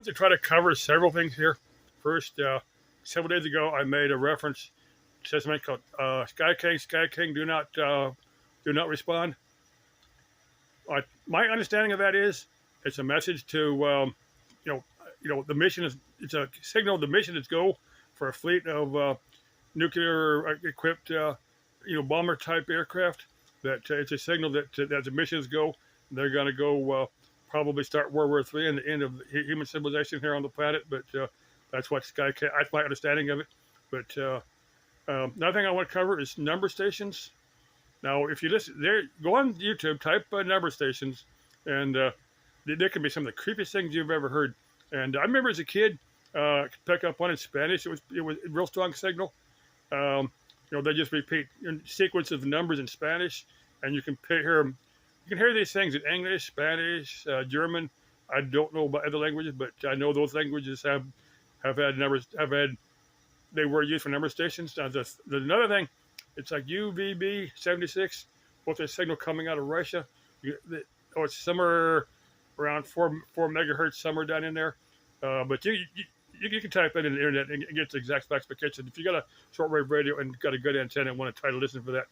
To try to cover several things here. First, several days ago, I made a reference to something called Sky King. Sky King, do not respond. My understanding of that is it's a message to the mission is it's a signal. The mission is go for a fleet of nuclear equipped bomber type aircraft. That it's a signal that the missions go. They're going to go probably start World War III and the end of human civilization here on the planet. But that's what that's my understanding of it. But another thing I want to cover is number stations. Now, if you listen there, go on YouTube, type number stations, and there can be some of the creepiest things you've ever heard. And I remember as a kid, pick up one in Spanish. It was a real strong signal. They just repeat sequence of numbers in Spanish, and you can hear them. You can hear these things in English, Spanish, German. I don't know about other languages, but I know those languages have had numbers. They were used for number stations. Now, another thing, it's like UVB 76. What's a signal coming out of Russia? It's somewhere around 4 megahertz, somewhere down in there. But you can type it in the internet and get the exact specification. If you got a shortwave radio and got a good antenna and want to try to listen for that,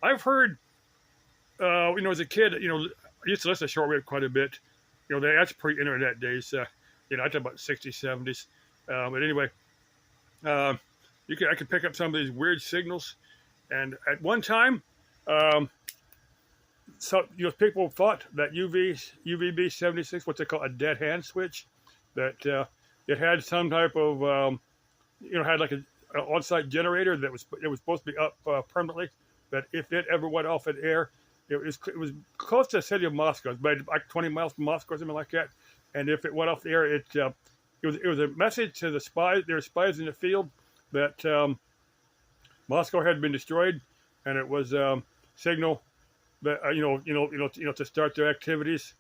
I've heard, as a kid, I used to listen to shortwave quite a bit. That's pre-internet days. I talk about 60s, 70s. But anyway, I could pick up some of these weird signals. And at one time, people thought that UVB 76, what they call a dead hand switch, that it had some type of, had like an on-site generator that was supposed to be up permanently. That if it ever went off in air, it was close to the city of Moscow, about like 20 miles from Moscow, or something like that. And if it went off the air, it was a message to the spies. There were spies in the field that Moscow had been destroyed, and it was signal that to start their activities.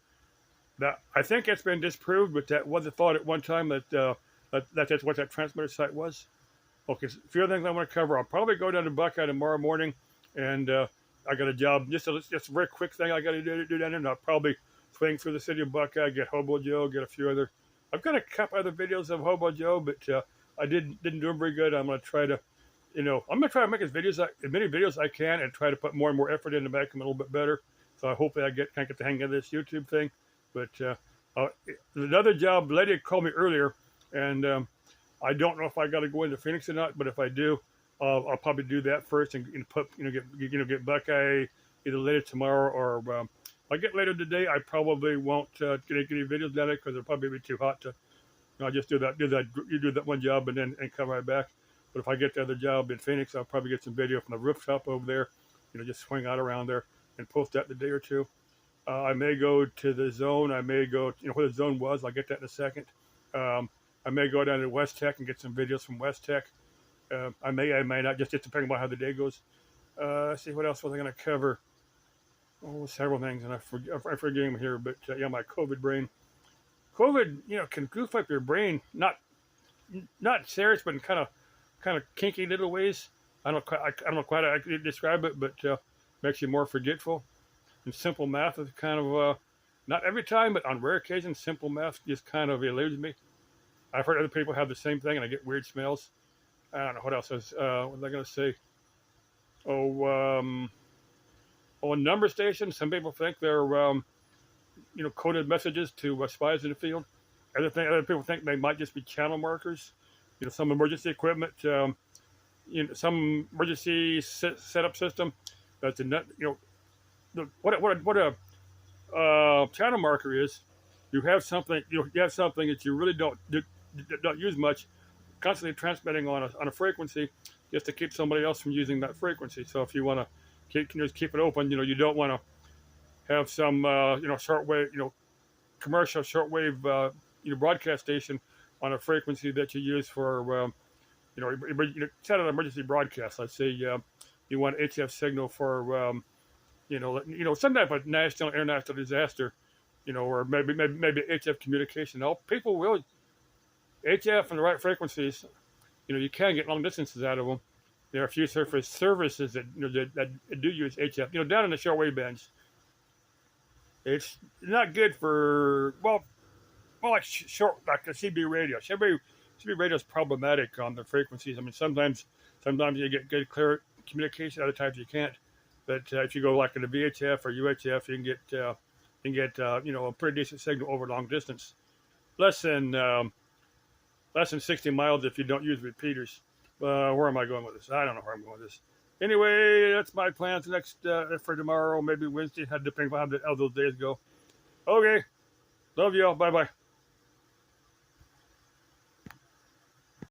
That I think it's been disproved, but that was a thought at one time that that's what that transmitter site was. Okay, so a few other things I want to cover. I'll probably go down to Buckeye tomorrow morning, and I got a job. Just a very quick thing I got to do down there. And I'll probably swing through the city of Buckeye, get Hobo Joe, get a few other. I've got a couple other videos of Hobo Joe, but I didn't do them very good. I'm going to try to, make as many videos as I can, and try to put more and more effort into making them a little bit better. So I hope that I can get the hang of this YouTube thing. But another job, lady called me earlier, and I don't know if I got to go into Phoenix or not. But if I do, I'll probably do that first and get Buckeye either later tomorrow or if I get later today. I probably won't get any videos down there because it'll probably be too hot to. I'll just do that one job and come right back. But if I get the other job in Phoenix, I'll probably get some video from the rooftop over there. Just swing out around there and post that in a day or two. I may go to the zone. I may go, where the zone was. I'll get that in a second. I may go down to West Tech and get some videos from West Tech. I may not, just depending on how the day goes. Let's see, what else was I going to cover? Oh, several things, and I forget them here. But my COVID brain. COVID, can goof up your brain. Not serious, but in kind of kinky little ways. I don't know quite how I describe it, but makes you more forgetful. And simple math is kind of, not every time, but on rare occasions, simple math just kind of eludes me. I've heard other people have the same thing, and I get weird smells. I don't know what else is. What was I going to say? On number stations, some people think they're, coded messages to spies in the field. Other people think they might just be channel markers. Some emergency equipment, some emergency setup system. That's what a channel marker is. You have something that you really don't use much, constantly transmitting on a frequency, just to keep somebody else from using that frequency. So if you want to keep it open, you don't want to have some shortwave, commercial shortwave broadcast station on a frequency that you use for set an emergency broadcast. Let's say you want HF signal for some type of national international disaster, or maybe HF communication. Now, people will HF and the right frequencies. You can get long distances out of them. There are a few services that do use HF. Down in the shortwave bands, it's not good for well, like short, like a CB radio. CB radio is problematic on the frequencies. I mean, sometimes you get good clear communication, other times you can't. But if you go like in a VHF or UHF, you can get a pretty decent signal over long distance. Less than less than 60 miles if you don't use repeaters. Where am I going with this? I don't know where I'm going with this. Anyway, that's my plans next for tomorrow, maybe Wednesday, depending on how those days go. Okay, love y'all. Bye bye.